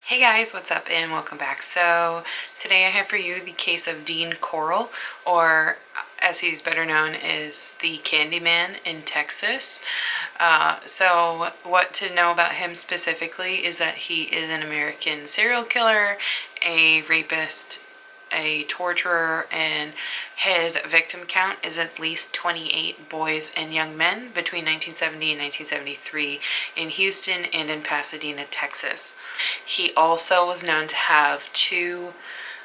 Hey guys, what's up and welcome back. So today I have for you the case of Dean Corll, or as he's better known as the Candyman in Texas. So what to know about him specifically is that he is an American serial killer, a rapist, a torturer, and his victim count is at least 28 boys and young men between 1970 and 1973 in Houston and in Pasadena, Texas. He also was known to have two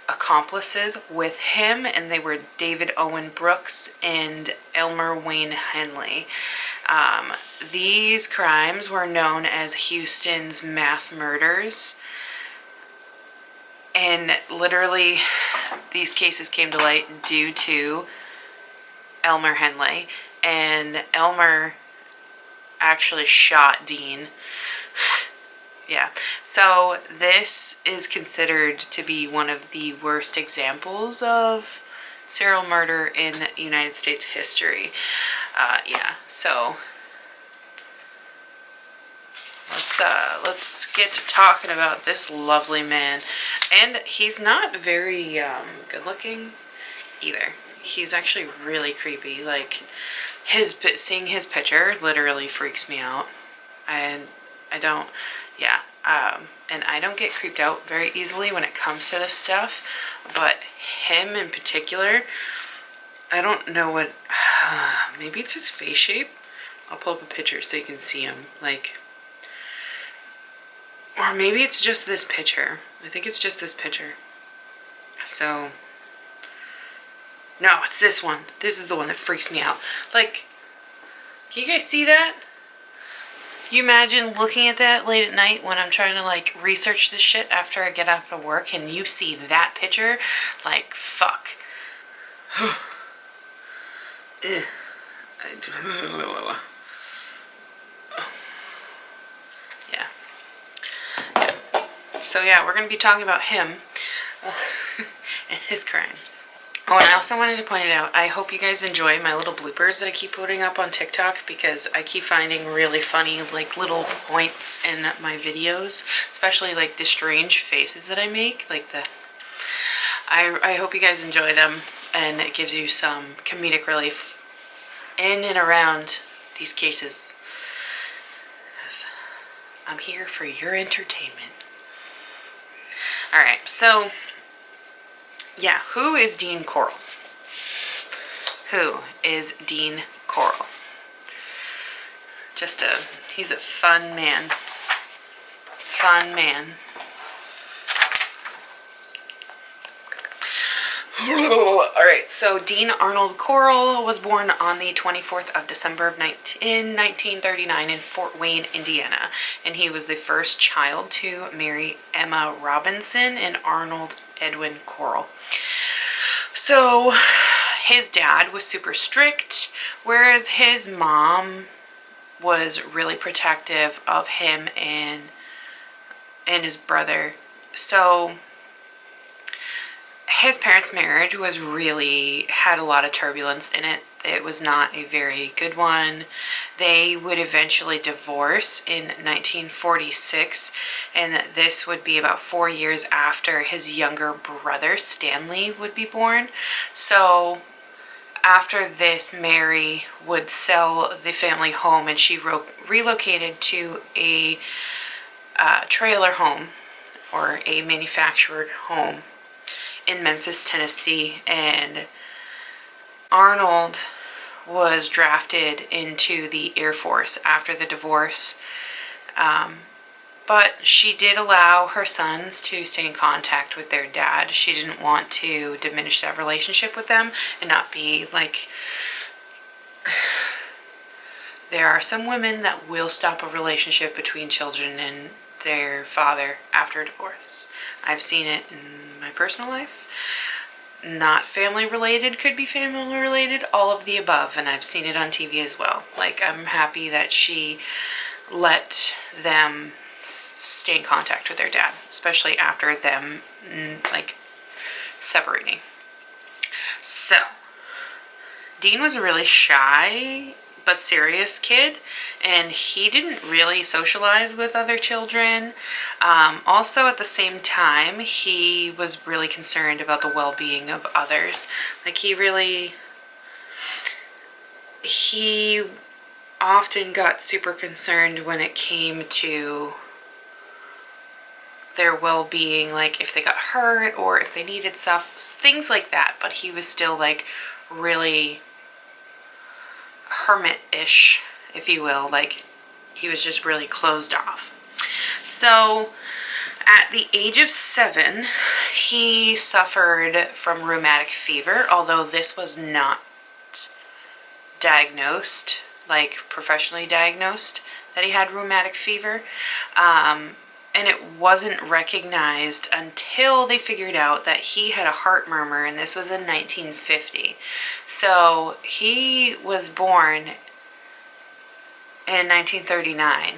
accomplices with him, and they were David Owen Brooks and Elmer Wayne Henley. These crimes were known as Houston's mass murders. And literally, these cases came to light due to Elmer Henley. And Elmer actually shot Dean. Yeah. So this is considered to be one of the worst examples of serial murder in United States history. Yeah. So let's get to talking about this lovely man. And he's not very good looking either. He's actually really creepy. Like, seeing his picture literally freaks me out. And I don't get creeped out very easily when it comes to this stuff. But him in particular, I don't know what, maybe it's his face shape. I'll pull up a picture so you can see him. Like, or maybe it's just this picture. I think it's just this picture. So, no, it's this one. This is the one that freaks me out. Like, can you guys see that? You imagine looking at that late at night when I'm trying to, like, research this shit after I get off of work, and you see that picture? Like, fuck. Yeah. So yeah, we're going to be talking about him and his crimes. Oh, and I also wanted to point it out, I hope you guys enjoy my little bloopers that I keep putting up on TikTok, because I keep finding really funny, like, little points in my videos, especially, like, the strange faces that I make, like I hope you guys enjoy them, and it gives you some comedic relief in and around these cases. I'm here for your entertainment. Alright, so, yeah, who is Dean Corll? Who is Dean Corll? He's a fun man. Fun man. Alright, so Dean Arnold Corll was born on the 24th of December in 1939 in Fort Wayne, Indiana. And he was the first child to marry Emma Robinson and Arnold Edwin Corll. So his dad was super strict, whereas his mom was really protective of him and his brother. So his parents' marriage had a lot of turbulence in it. It was not a very good one. They would eventually divorce in 1946, and this would be about 4 years after his younger brother, Stanley, would be born. So after this, Mary would sell the family home, and she relocated to a trailer home, or a manufactured home, in Memphis, Tennessee. And Arnold was drafted into the Air Force after the divorce, but she did allow her sons to stay in contact with their dad. She didn't want to diminish that relationship with them and not be like, there are some women that will stop a relationship between children and their father after a divorce. I've seen it in my personal life. Not family related, could be family related, all of the above, and I've seen it on TV as well. Like, I'm happy that she let them stay in contact with their dad, especially after them, like, separating. So, Dean was a really shy but serious kid, and he didn't really socialize with other children. Also, at the same time, he was really concerned about the well-being of others. Like, he often got super concerned when it came to their well-being, like if they got hurt or if they needed stuff, things like that. But he was still like really hermit-ish, if you will. Like, he was just really closed off. So at the age of 7, he suffered from rheumatic fever, although this was not diagnosed, like professionally diagnosed, that he had rheumatic fever. And it wasn't recognized until they figured out that he had a heart murmur, and this was in 1950. So he was born in 1939.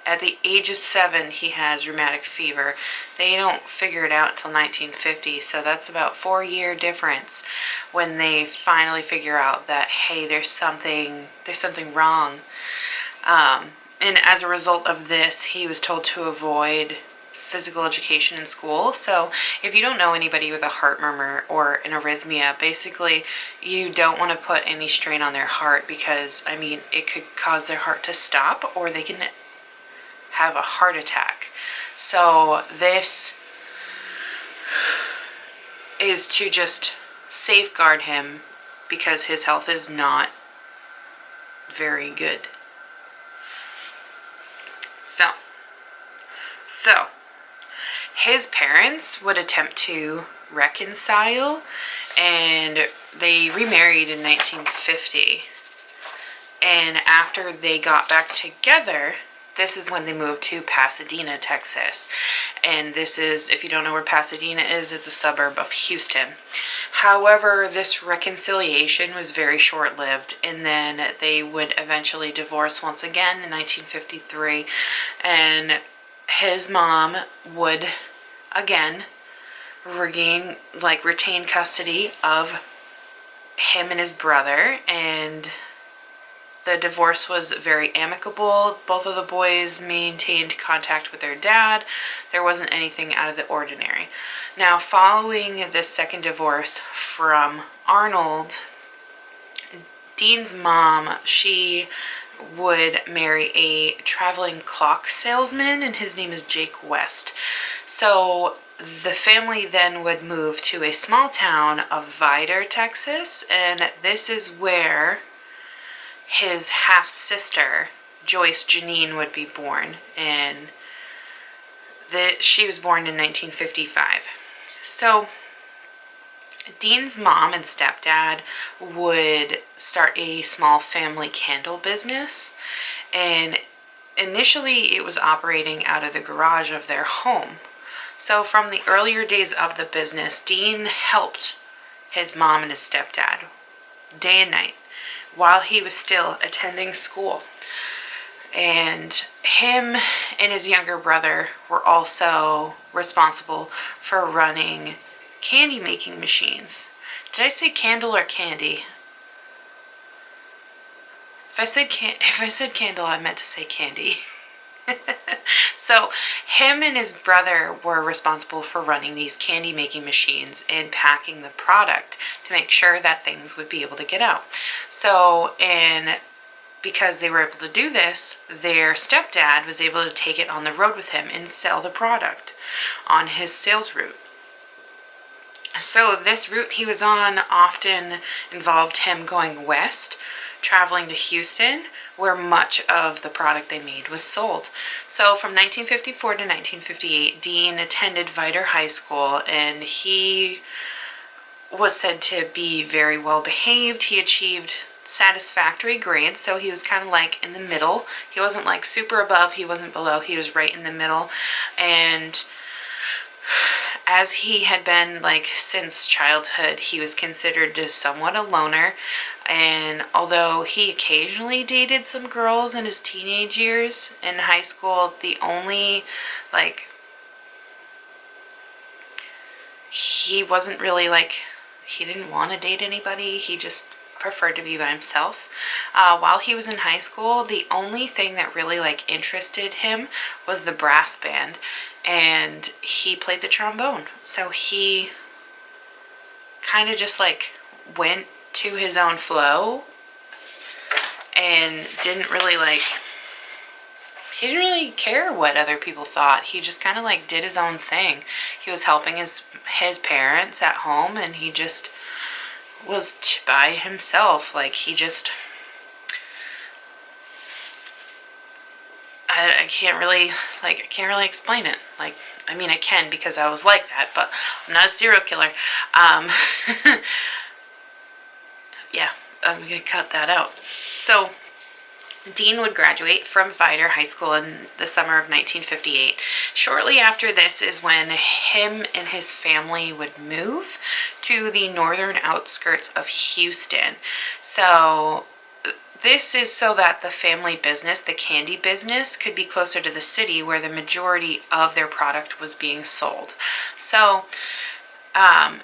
At the age of 7, he has rheumatic fever. They don't figure it out until 1950, so that's about 4-year difference when they finally figure out that, hey, there's something wrong. And as a result of this, he was told to avoid physical education in school. So if you don't know anybody with a heart murmur or an arrhythmia, basically you don't want to put any strain on their heart, because, I mean, it could cause their heart to stop, or they can have a heart attack. So this is to just safeguard him, because his health is not very good. So his parents would attempt to reconcile, and they remarried in 1950. And after they got back together, this is when they moved to Pasadena, Texas. And this is, if you don't know where Pasadena is, it's a suburb of Houston. However, this reconciliation was very short-lived, and then they would eventually divorce once again in 1953. And his mom would, again, retain custody of him and his brother, and the divorce was very amicable. Both of the boys maintained contact with their dad. There wasn't anything out of the ordinary. Now, following this second divorce from Arnold, Dean's mom, she would marry a traveling clock salesman, and his name is Jake West. So the family then would move to a small town of Vidor, Texas, and this is where his half-sister, Joyce Janine, would be born, and she was born in 1955. So Dean's mom and stepdad would start a small family candle business, and initially it was operating out of the garage of their home. So from the earlier days of the business, Dean helped his mom and his stepdad day and night while he was still attending school. And him and his younger brother were also responsible for running candy making machines. Did I say candle or candy? If I said candle, I meant to say candy. So him and his brother were responsible for running these candy making machines and packing the product to make sure that things would be able to get out. So, because they were able to do this, their stepdad was able to take it on the road with him and sell the product on his sales route. So this route he was on often involved him going west, traveling to Houston, where much of the product they made was sold. So from 1954 to 1958, Dean attended Vidor High School, and he was said to be very well behaved. He achieved satisfactory grades, so he was kind of like in the middle. He wasn't like super above, he wasn't below, he was right in the middle. And as he had been like since childhood, he was considered just somewhat a loner. And although he occasionally dated some girls in his teenage years in high school, the only he wasn't really he didn't want to date anybody. He just preferred to be by himself. While he was in high school, the only thing that really like interested him was the brass band, and he played the trombone. So he kind of just like went to his own flow and didn't really he didn't really care what other people thought. He just kind of like did his own thing. He was helping his parents at home, and he just was by himself. Like he just, I can't really explain it. Like, I mean, I can because I was like that, but I'm not a serial killer. Yeah, I'm gonna cut that out. So Dean would graduate from Vidor High School in the summer of 1958. Shortly after this is when him and his family would move to the northern outskirts of Houston. So this is so that the family business, the candy business, could be closer to the city where the majority of their product was being sold. So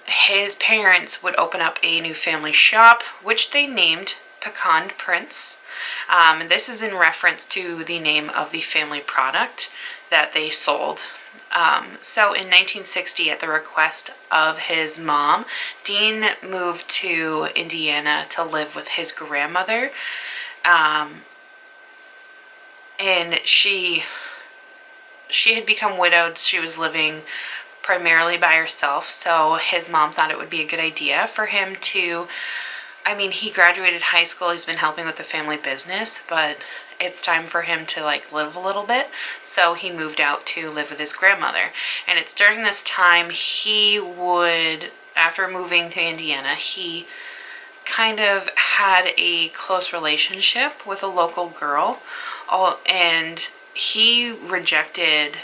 his parents would open up a new family shop, which they named Pecan Prince. This is in reference to the name of the family product that they sold. So in 1960, at the request of his mom, Dean moved to Indiana to live with his grandmother. And she had become widowed. She was living primarily by herself. So his mom thought it would be a good idea for him to, I mean, he graduated high school, he's been helping with the family business, but it's time for him to like live a little bit. So he moved out to live with his grandmother. And it's during this time he would, after moving to Indiana, he kind of had a close relationship with a local girl. And he rejected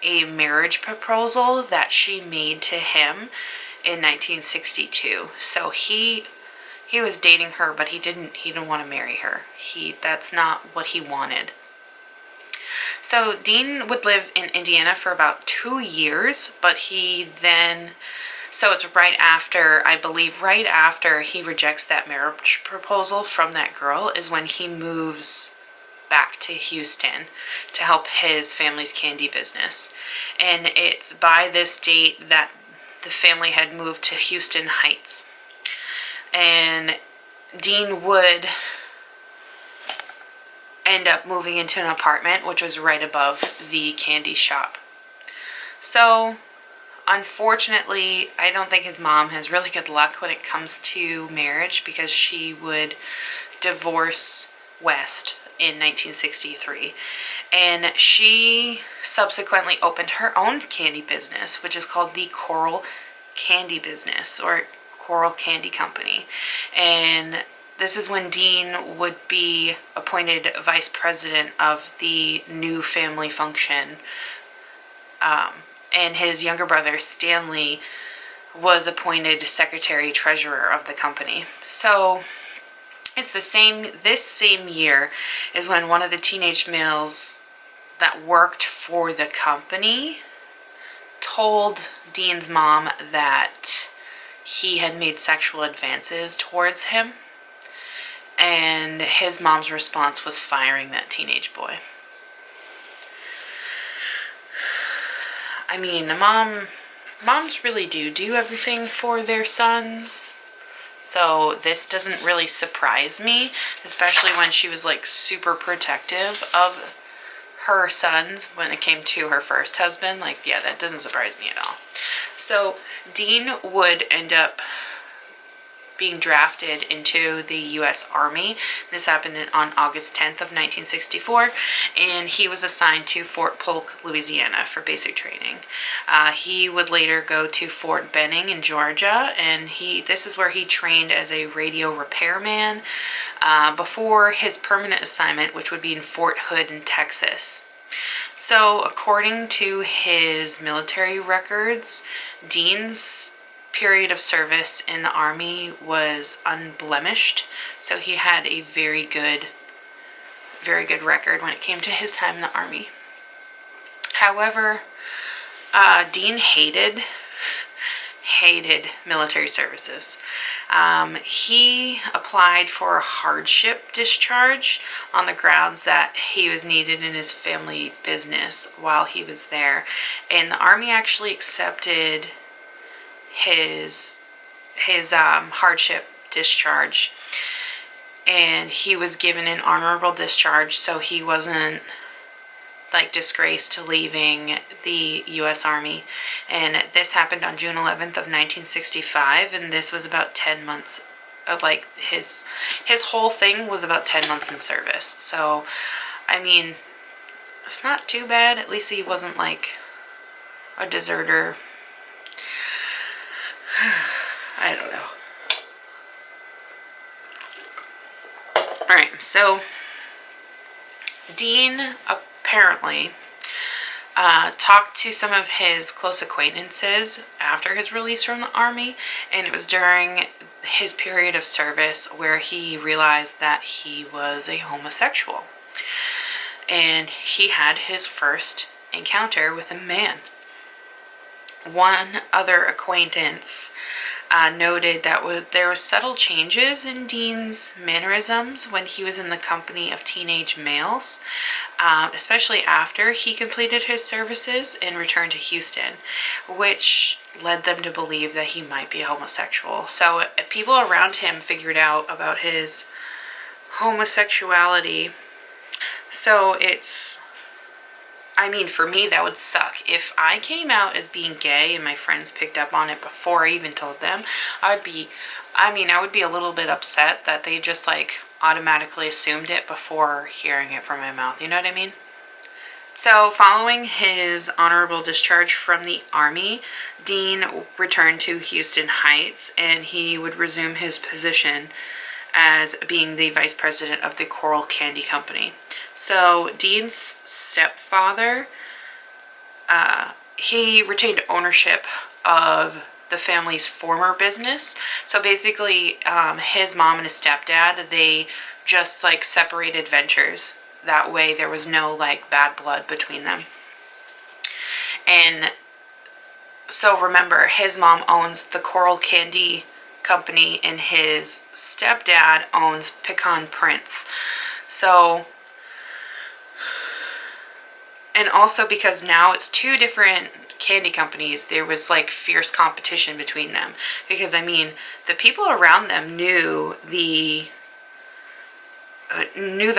a marriage proposal that she made to him in 1962. So he was dating her, but he didn't want to marry her. That's not what he wanted. So Dean would live in Indiana for about 2 years, but so it's right after, I believe right after he rejects that marriage proposal from that girl is when he moves back to Houston to help his family's candy business. And it's by this date that the family had moved to Houston Heights. And Dean would end up moving into an apartment which was right above the candy shop. So unfortunately, I don't think his mom has really good luck when it comes to marriage, because she would divorce West in 1963. And she subsequently opened her own candy business, which is called the Corll Candy Business, or Corll Candy Company. And this is when Dean would be appointed vice president of the new family function. And his younger brother, Stanley, was appointed secretary treasurer of the company. So it's this same year is when one of the teenage males that worked for the company told Dean's mom that he had made sexual advances towards him, and his mom's response was firing that teenage boy. I mean, moms really do everything for their sons. So this doesn't really surprise me, especially when she was like super protective of her sons when it came to her first husband. Like, yeah, that doesn't surprise me at all. So Dean would end up being drafted into the U.S. Army. This happened on August 10th of 1964, and he was assigned to Fort Polk, Louisiana for basic training. He would later go to Fort Benning in Georgia, and this is where he trained as a radio repairman before his permanent assignment, which would be in Fort Hood in Texas. So according to his military records, Dean's period of service in the Army was unblemished, so he had a very good record when it came to his time in the Army. However, Dean hated hated military services. He applied for a hardship discharge on the grounds that he was needed in his family business while he was there, and the Army actually accepted his hardship discharge, and he was given an honorable discharge, so he wasn't like disgraced to leaving the U.S. Army. And this happened on June 11th of 1965, and this was about 10 months of like his whole thing was about 10 months in service. So I mean, it's not too bad. At least he wasn't like a deserter. I don't know. Alright, so Dean apparently talked to some of his close acquaintances after his release from the Army, and it was during his period of service where he realized that he was a homosexual. And he had his first encounter with a man. One other acquaintance noted that there were subtle changes in Dean's mannerisms when he was in the company of teenage males, especially after he completed his services and returned to Houston, which led them to believe that he might be a homosexual. So people around him figured out about his homosexuality. So I mean, for me, that would suck. If I came out as being gay and my friends picked up on it before I even told them, I would be a little bit upset that they just like automatically assumed it before hearing it from my mouth. You know what I mean? So following his honorable discharge from the Army, Dean returned to Houston Heights, and he would resume his position as being the vice president of the Corll Candy Company. So Dean's stepfather, he retained ownership of the family's former business. So basically, his mom and his stepdad, they just like separated ventures. That way there was no like bad blood between them. And so remember, his mom owns the Corll Candy Company and his stepdad owns Pecan Prince. So, and also because now it's two different candy companies, there was like fierce competition between them, because I mean, the people around them knew the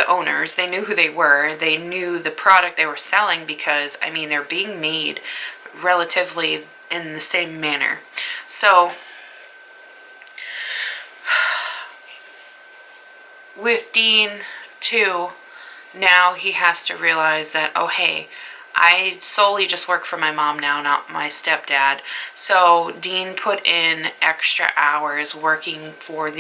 owners, they knew who they were, they knew the product they were selling, because I mean, they're being made relatively in the same manner. So with Dean too, now he has to realize that, oh hey, I solely just work for my mom now, not my stepdad. So Dean put in extra hours working for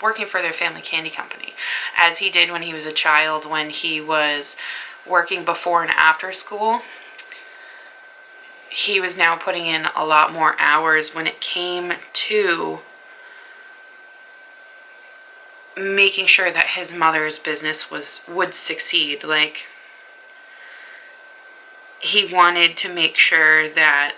working for their family candy company, as he did when he was a child, when he was working before and after school. He was now putting in a lot more hours when it came to making sure that his mother's business would succeed. Like, he wanted to make sure that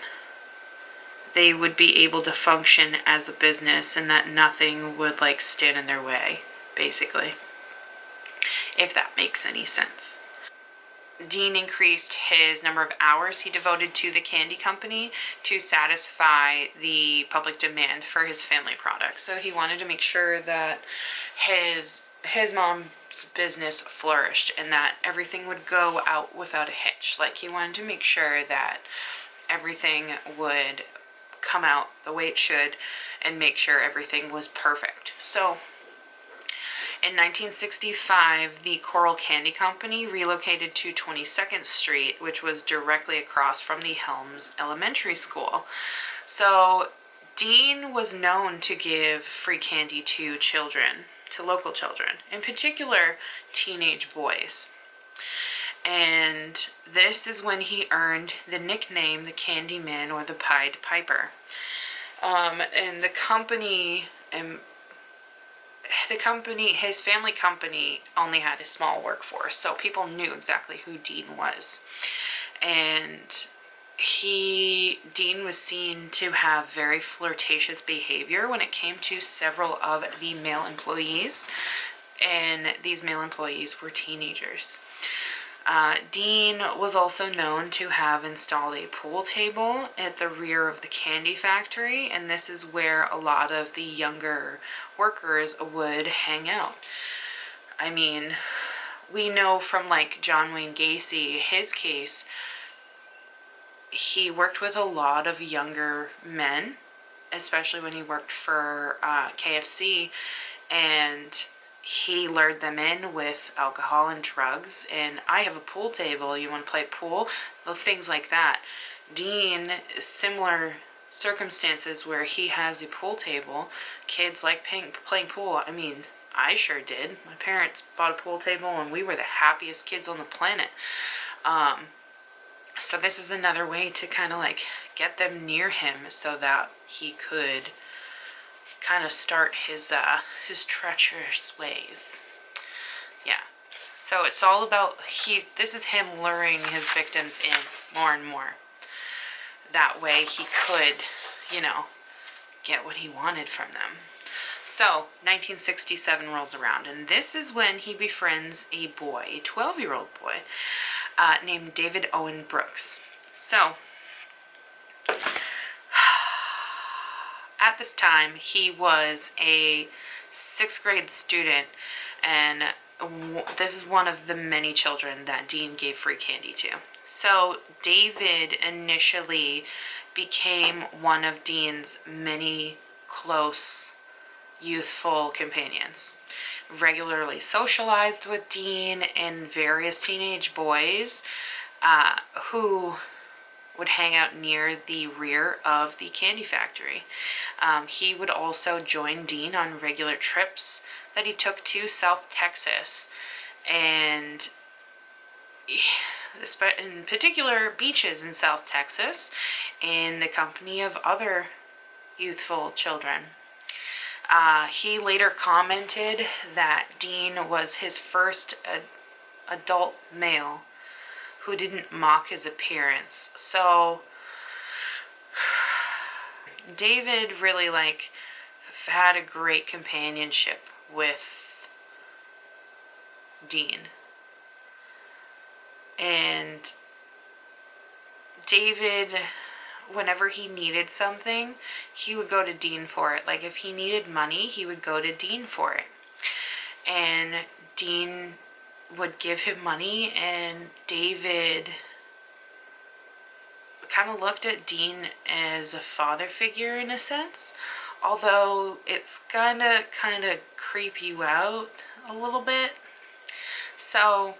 they would be able to function as a business and that nothing would like stand in their way, basically, if that makes any sense. Dean increased his number of hours he devoted to the candy company to satisfy the public demand for his family products. So he wanted to make sure that his mom's business flourished and that everything would go out without a hitch. Like, he wanted to make sure that everything would come out the way it should and make sure everything was perfect. So in 1965, the Corll Candy Company relocated to 22nd Street, which was directly across from the Helms Elementary School. So Dean was known to give free candy to children, to local children, in particular teenage boys. And this is when he earned the nickname the Candyman or the Pied Piper. And the company, his family company only had a small workforce, so people knew exactly who Dean was. And Dean was seen to have very flirtatious behavior when it came to several of the male employees, and these male employees were teenagers. Dean was also known to have installed a pool table at the rear of the candy factory, and this is where a lot of the younger workers would hang out. I mean, we know from like John Wayne Gacy, his case, he worked with a lot of younger men, especially when he worked for KFC, and he lured them in with alcohol and drugs, and I have a pool table, you want to play pool? Well, things like that. Dean, similar circumstances where he has a pool table, kids like playing pool. I mean, I sure did. My parents bought a pool table and we were the happiest kids on the planet. So this is another way to kind of like get them near him so that he could kind of start his treacherous ways. Yeah. So it's all about this is him luring his victims in more and more. That way he could, get what he wanted from them. So 1967 rolls around, and this is when he befriends a boy, a 12-year-old boy, named David Owen Brooks. So at this time, he was a 6th grade student, and this is one of the many children that Dean gave free candy to. So David initially became one of Dean's many close youthful companions. Regularly socialized with Dean and various teenage boys who would hang out near the rear of the candy factory. He would also join Dean on regular trips that he took to South Texas, and in particular beaches in South Texas, in the company of other youthful children. He later commented that Dean was his first adult male who didn't mock his appearance. So David really had a great companionship with Dean. And David, whenever he needed something, he would go to Dean for it. Like if he needed money, he would go to Dean for it. And Dean would give him money, and David kind of looked at Dean as a father figure in a sense, although it's kind of creep you out a little bit. So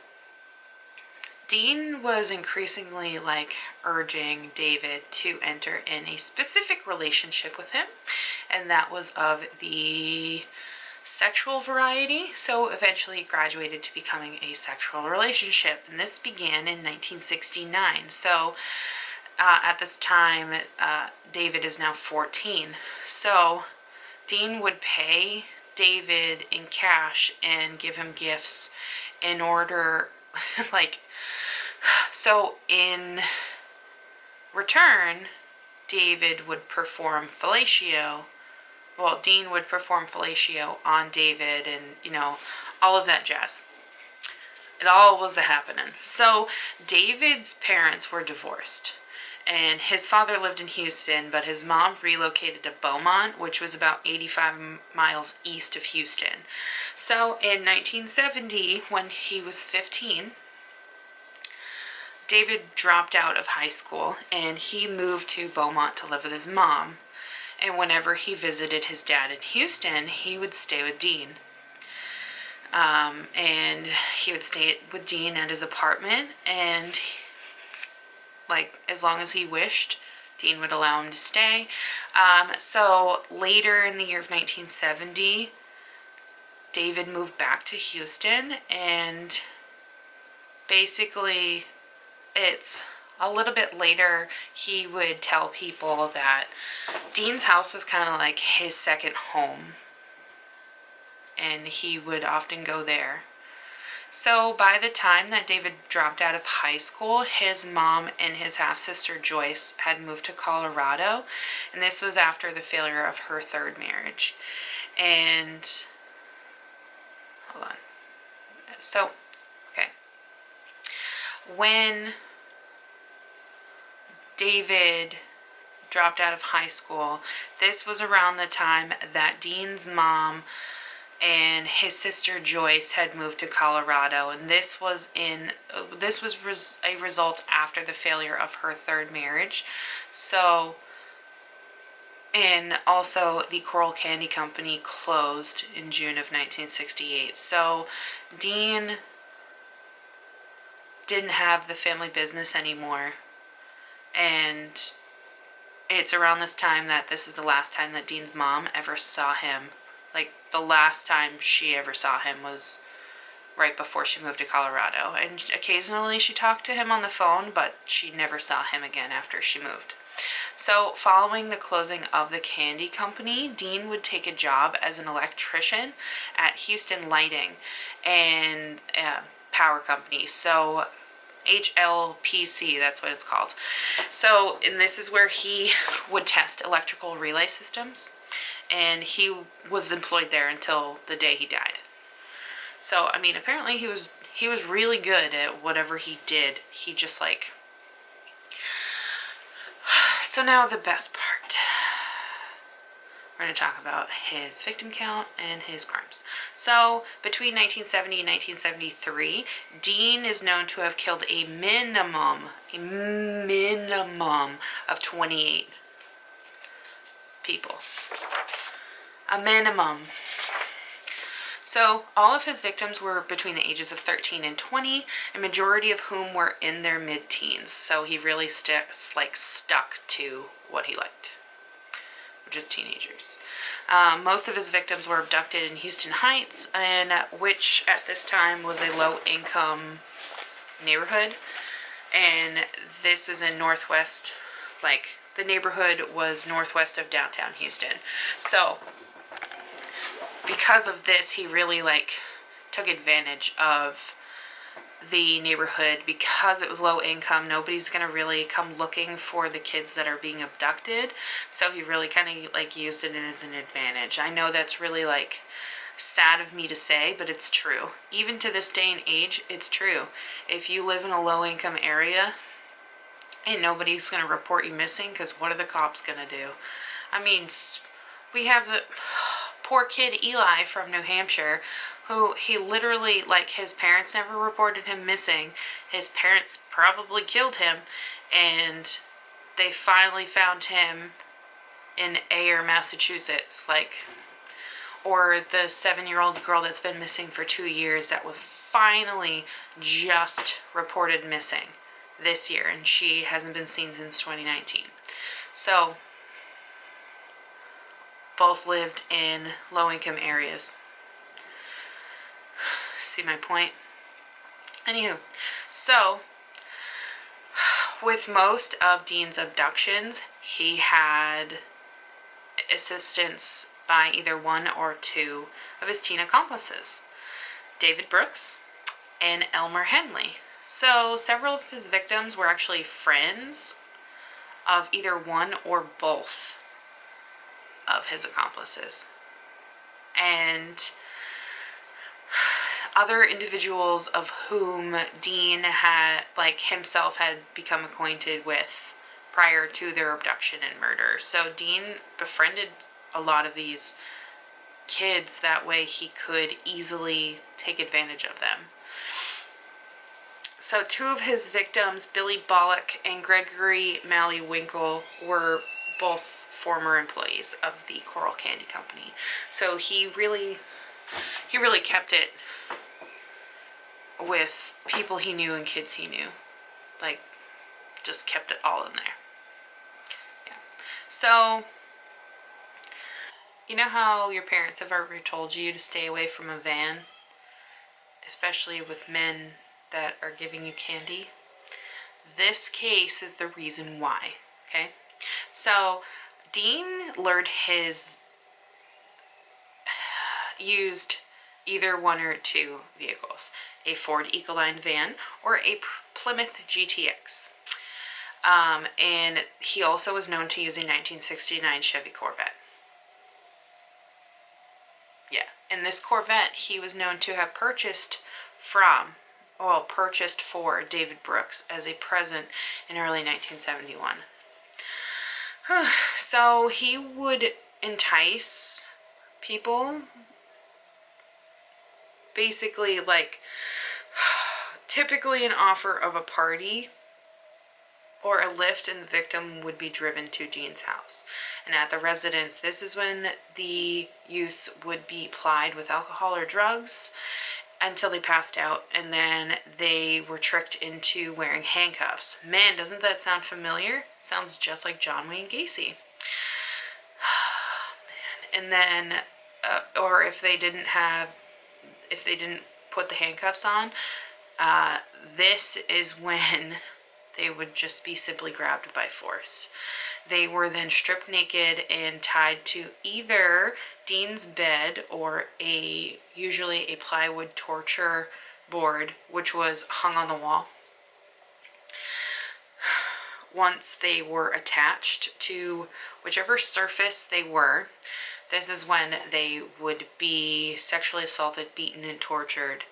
Dean was increasingly urging David to enter in a specific relationship with him, and that was of the sexual variety. So eventually it graduated to becoming a sexual relationship, and this began in 1969. So at this time, David is now 14. So Dean would pay David in cash and give him gifts in order, so in return, David would perform fellatio. Well, Dean would perform fellatio on David and, all of that jazz. It all was happening. So David's parents were divorced, and his father lived in Houston, but his mom relocated to Beaumont, which was about 85 miles east of Houston. So in 1970, when he was 15, David dropped out of high school and he moved to Beaumont to live with his mom. And whenever he visited his dad in Houston, he would stay with Dean. And he would stay with Dean at his apartment, and as long as he wished, Dean would allow him to stay. So later in the year of 1970, David moved back to Houston, and basically it's a little bit later he would tell people that Dean's house was kind of like his second home, and he would often go there. So by the time that David dropped out of high school, his mom and his half-sister Joyce had moved to Colorado, and this was after the failure of her third marriage. And hold on. So, okay. When David dropped out of high school, this was around the time that Dean's mom and his sister Joyce had moved to Colorado, and this was a result after the failure of her third marriage. So, and also the Corll Candy Company closed in June of 1968. So Dean didn't have the family business anymore, and it's around this time that this is the last time that Dean's mom ever saw him. Like, the last time she ever saw him was right before she moved to Colorado. And occasionally she talked to him on the phone, but she never saw him again after she moved. So, following the closing of the candy company, Dean would take a job as an electrician at Houston Lighting and Power Company. So, HLPC, that's what it's called. So, and this is where he would test electrical relay systems. And he was employed there until the day he died. So, I mean, apparently he was really good at whatever he did. He just like... So now the best part. We're going to talk about his victim count and his crimes. So, between 1970 and 1973, Dean is known to have killed a minimum of 28 people. A minimum. So all of his victims were between the ages of 13 and 20, a majority of whom were in their mid-teens. So he really stuck to what he liked, which is teenagers. Most of his victims were abducted in Houston Heights, and which at this time was a low-income neighborhood. And this was in northwest, like the neighborhood was northwest of downtown Houston. So because of this, he really took advantage of the neighborhood. Because it was low income, nobody's gonna really come looking for the kids that are being abducted, so he really kind of used it as an advantage. I know that's really sad of me to say, but it's true. Even to this day and age, it's true. If you live in a low income area and nobody's gonna report you missing, because what are the cops gonna do? I mean, we have the poor kid Eli from New Hampshire, who he literally, his parents never reported him missing. His parents probably killed him, and they finally found him in Ayer, Massachusetts. Or the 7-year-old girl that's been missing for 2 years that was finally just reported missing this year, and she hasn't been seen since 2019. So both lived in low-income areas. See my point? Anywho, so with most of Dean's abductions, he had assistance by either one or two of his teen accomplices, David Brooks and Elmer Henley. So several of his victims were actually friends of either one or both of his accomplices. And other individuals of whom Dean had, himself had become acquainted with prior to their abduction and murder. So Dean befriended a lot of these kids, that way he could easily take advantage of them. So two of his victims, Billy Bollock and Gregory Malley-Winkle, were both former employees of the Corll Candy Company. So he really kept it with people he knew and kids he knew. Just kept it all in there. Yeah. So, you know how your parents have ever told you to stay away from a van? Especially with men that are giving you candy? This case is the reason why, okay? So, Dean used either one or two vehicles. a Ford Ecoline van, or a Plymouth GTX. And he also was known to use a 1969 Chevy Corvette. Yeah, and this Corvette he was known to have purchased for David Brooks as a present in early 1971. So he would entice people, basically, like, typically an offer of a party or a lift, and the victim would be driven to Dean's house. And at the residence, this is when the youths would be plied with alcohol or drugs until they passed out, and then they were tricked into wearing handcuffs. Man, doesn't that sound familiar? Sounds just like John Wayne Gacy. Man. And then, or if they didn't put the handcuffs on, this is when they would just be simply grabbed by force. They were then stripped naked and tied to either Dean's bed or usually a plywood torture board, which was hung on the wall. Once they were attached to whichever surface they were, this is when they would be sexually assaulted, beaten, and tortured.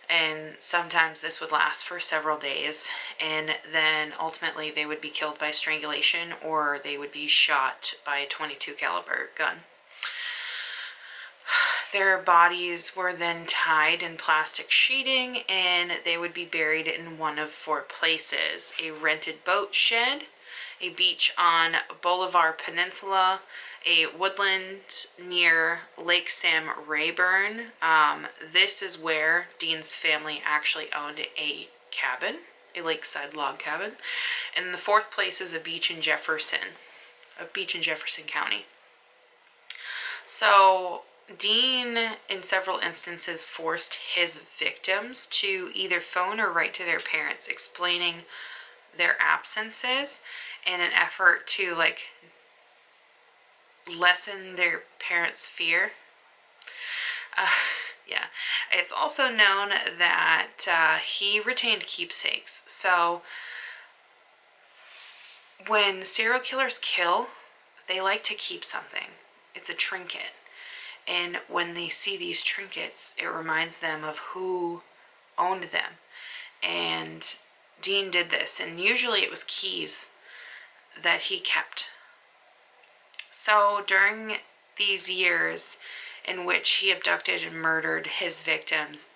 And sometimes this would last for several days, and then ultimately they would be killed by strangulation, or they would be shot by a .22 caliber gun. Their bodies were then tied in plastic sheeting, and they would be buried in one of 4 places: a rented boat shed, a beach on Bolivar Peninsula, a woodland near Lake Sam Rayburn. This is where Dean's family actually owned a cabin, a lakeside log cabin. And the 4th place is a beach in Jefferson County. So Dean, in several instances, forced his victims to either phone or write to their parents explaining their absences in an effort to, like, lessen their parents' fear. Yeah. It's also known that he retained keepsakes. So when serial killers kill, they like to keep something. It's a trinket. And when they see these trinkets, it reminds them of who owned them. And Dean did this, and usually it was keys that he kept. So during these years in which he abducted and murdered his victims,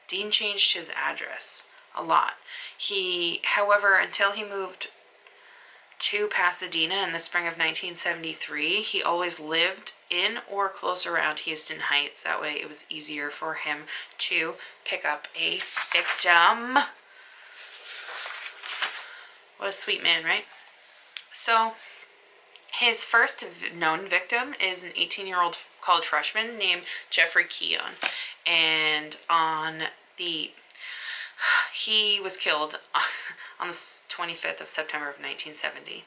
Dean changed his address a lot. However, until he moved to Pasadena in the spring of 1973, he always lived in or close around Houston Heights. That way it was easier for him to pick up a victim. What a sweet man, right? So his first known victim is an 18-year-old college freshman named Jeffrey Keown. And he was killed on the 25th of September of 1970.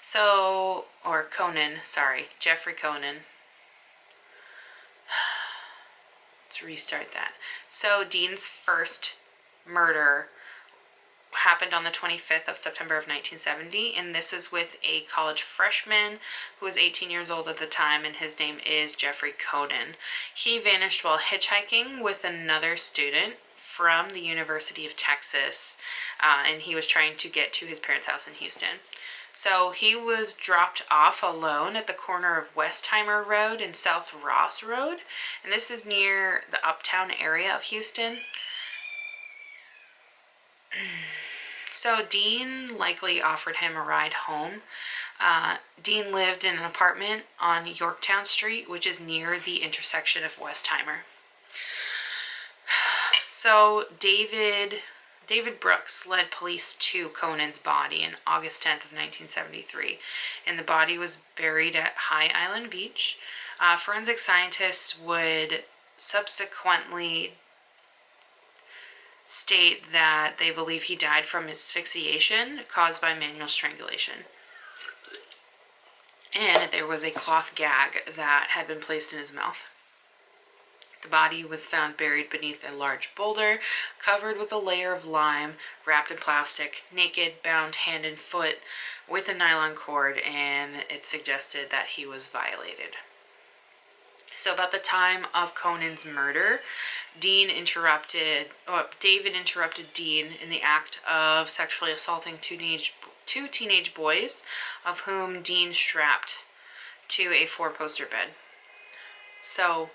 So, or Conan, sorry, Jeffrey Conan. Let's restart that. So Dean's first murder happened on the 25th of September of 1970, and this is with a college freshman who was 18 years old at the time, and his name is Jeffrey Conan. He vanished while hitchhiking with another student from the University of Texas, and he was trying to get to his parents' house in Houston. So he was dropped off alone at the corner of Westheimer Road and South Ross Road, and this is near the uptown area of Houston. So Dean likely offered him a ride home. Dean lived in an apartment on Yorktown Street, which is near the intersection of Westheimer. So David Brooks led police to Conan's body on August 10th of 1973, and the body was buried at High Island Beach. Forensic scientists would subsequently state that they believe he died from asphyxiation caused by manual strangulation. And there was a cloth gag that had been placed in his mouth. The body was found buried beneath a large boulder, covered with a layer of lime, wrapped in plastic, naked, bound hand and foot with a nylon cord, and it suggested that he was violated. So about the time of Conan's murder, David interrupted Dean in the act of sexually assaulting two teenage boys, of whom Dean strapped to a 4-poster bed. So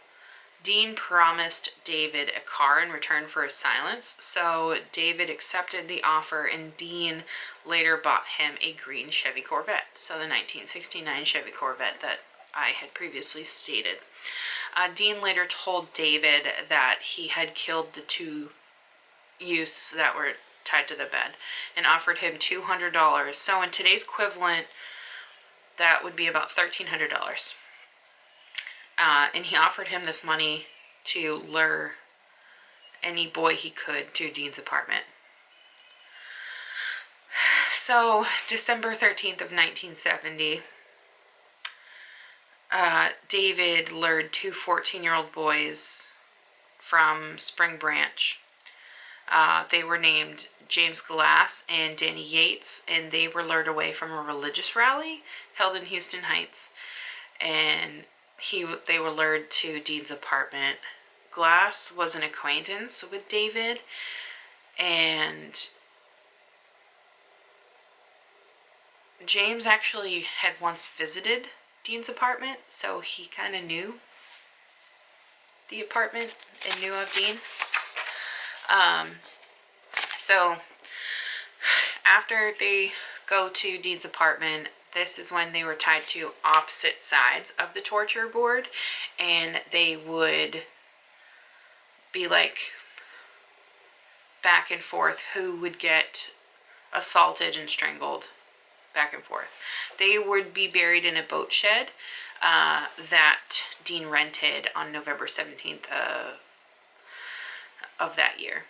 Dean promised David a car in return for his silence, so David accepted the offer, and Dean later bought him a green Chevy Corvette, so the 1969 Chevy Corvette that I had previously stated. Dean later told David that he had killed the two youths that were tied to the bed and offered him $200. So in today's equivalent, that would be about $1,300. And he offered him this money to lure any boy he could to Dean's apartment. So December 13th of 1970, David lured two 14-year-old boys from Spring Branch. They were named James Glass and Danny Yates, and they were lured away from a religious rally held in Houston Heights, and they were lured to Dean's apartment. Glass was an acquaintance with David, and James actually had once visited Dean's apartment, so he kind of knew the apartment and knew of Dean. So after they go to Dean's apartment, this is when they were tied to opposite sides of the torture board, and they would be like back and forth who would get assaulted and strangled, back and forth. They would be buried in a boat shed that Dean rented on November 17th of that year.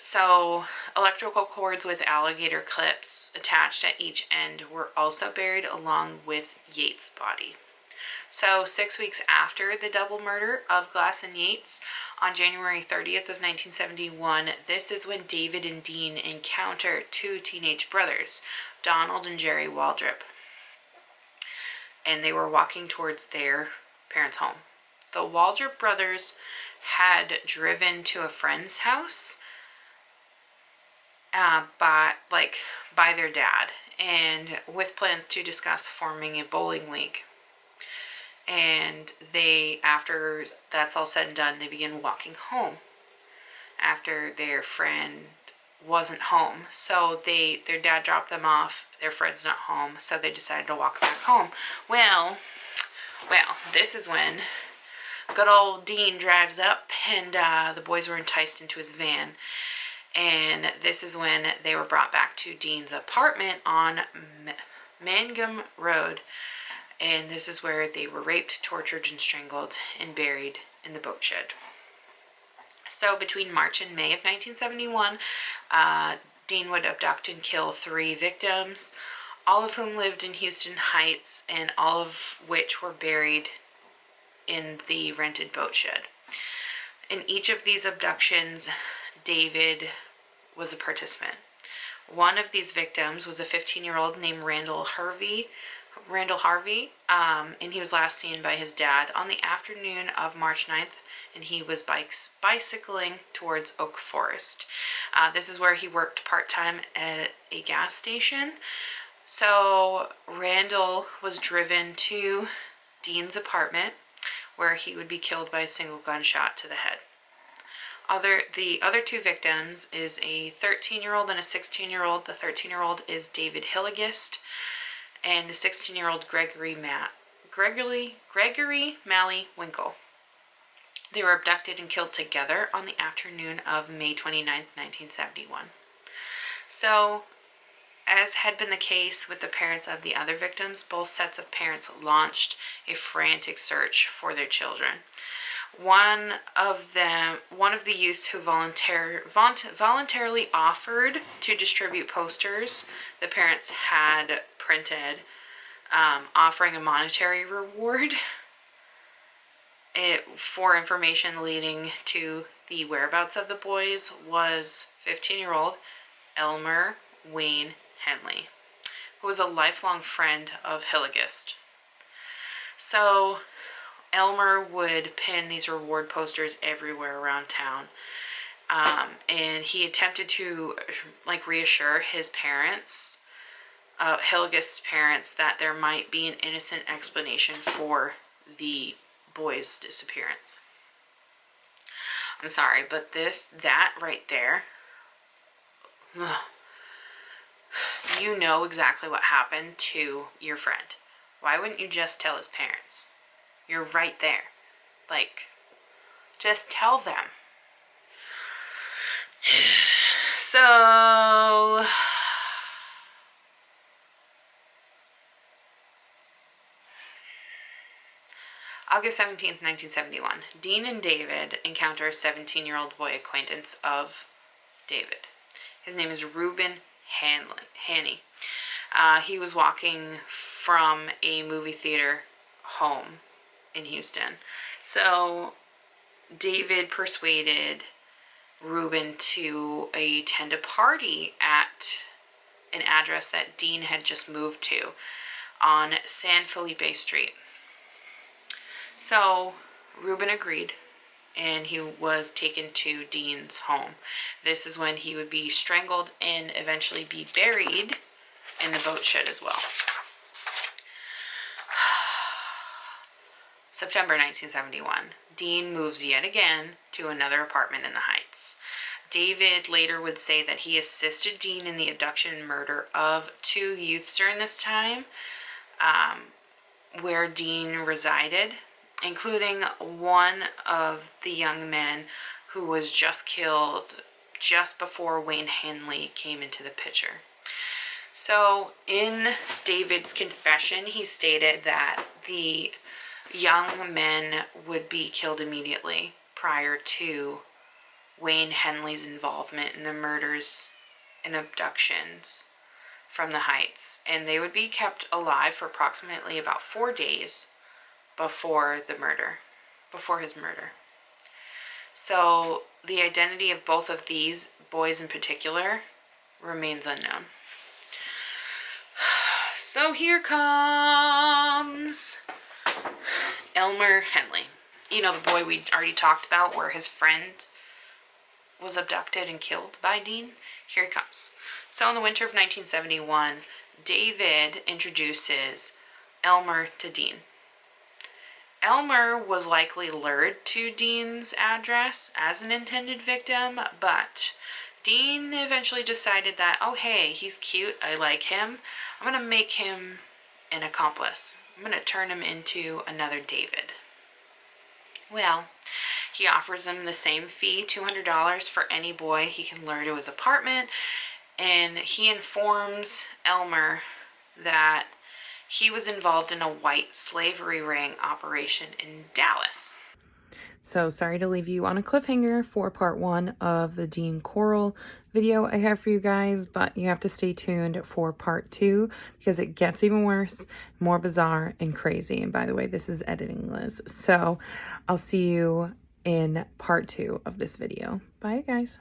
So electrical cords with alligator clips attached at each end were also buried along with Yates' body. So 6 weeks after the double murder of Glass and Yates, on January 30th of 1971, this is when David and Dean encounter two teenage brothers, Donald and Jerry Waldrop, and they were walking towards their parents' home. The Waldrop brothers had driven to a friend's house by their dad, and with plans to discuss forming a bowling league. And after that's all said and done, they begin walking home after their friend wasn't home. So their dad dropped them off, their friend's not home, so they decided to walk back home. Well, this is when good old Dean drives up, and the boys were enticed into his van. And this is when they were brought back to Dean's apartment on Mangum Road. And this is where they were raped, tortured, and strangled and buried in the boat shed. So between March and May of 1971, Dean would abduct and kill 3 victims, all of whom lived in Houston Heights, and all of which were buried in the rented boat shed. In each of these abductions, David was a participant. One of these victims was a 15-year-old named Randall Harvey, and he was last seen by his dad on the afternoon of March 9th, and he was bicycling towards Oak Forest. This is where he worked part-time at a gas station. So Randall was driven to Dean's apartment, where he would be killed by a single gunshot to the head. The other 2 victims is a 13-year-old and a 16-year-old. The 13-year-old is David Hilligist, and the 16-year-old Gregory Malley Winkle. They were abducted and killed together on the afternoon of May 29th, 1971. So, as had been the case with the parents of the other victims, both sets of parents launched a frantic search for their children. One of the youths who voluntarily offered to distribute posters the parents had printed, offering a monetary reward. for information leading to the whereabouts of the boys was 15-year-old Elmer Wayne Henley, who was a lifelong friend of Hilligist. So Elmer would pin these reward posters everywhere around town. And he attempted to reassure his parents, Hilligist's parents, that there might be an innocent explanation for the boy's disappearance. I'm sorry, but that right there, you know exactly what happened to your friend. Why wouldn't you just tell his parents? You're right there. Just tell them. So August 17th, 1971, Dean and David encounter a 17-year-old boy acquaintance of David. His name is Reuben Haney. He was walking from a movie theater home in Houston. So David persuaded Reuben to attend a party at an address that Dean had just moved to on San Felipe Street. So Reuben agreed, and he was taken to Dean's home. This is when he would be strangled and eventually be buried in the boat shed as well. September 1971, Dean moves yet again to another apartment in the Heights. David later would say that he assisted Dean in the abduction and murder of 2 youths during this time, where Dean resided, including one of the young men who was just killed just before Wayne Henley came into the picture. So in David's confession, he stated that the young men would be killed immediately prior to Wayne Henley's involvement in the murders and abductions from the Heights, and they would be kept alive for approximately about 4 days before his murder. So the identity of both of these boys in particular remains unknown. So here comes Elmer Henley. You know, the boy we already talked about where his friend was abducted and killed by Dean? Here he comes. So in the winter of 1971, David introduces Elmer to Dean. Elmer was likely lured to Dean's address as an intended victim, but Dean eventually decided that, oh hey, he's cute, I like him, I'm going to make him an accomplice. I'm going to turn him into another David. Well, he offers him the same fee, $200 for any boy he can lure to his apartment, and he informs Elmer that he was involved in a white slavery ring operation in Dallas. So sorry to leave you on a cliffhanger for part 1 of the Dean Corll video I have for you guys, but you have to stay tuned for part 2 because it gets even worse, more bizarre and crazy. And by the way, this is editing Liz. So I'll see you in part 2 of this video. Bye guys.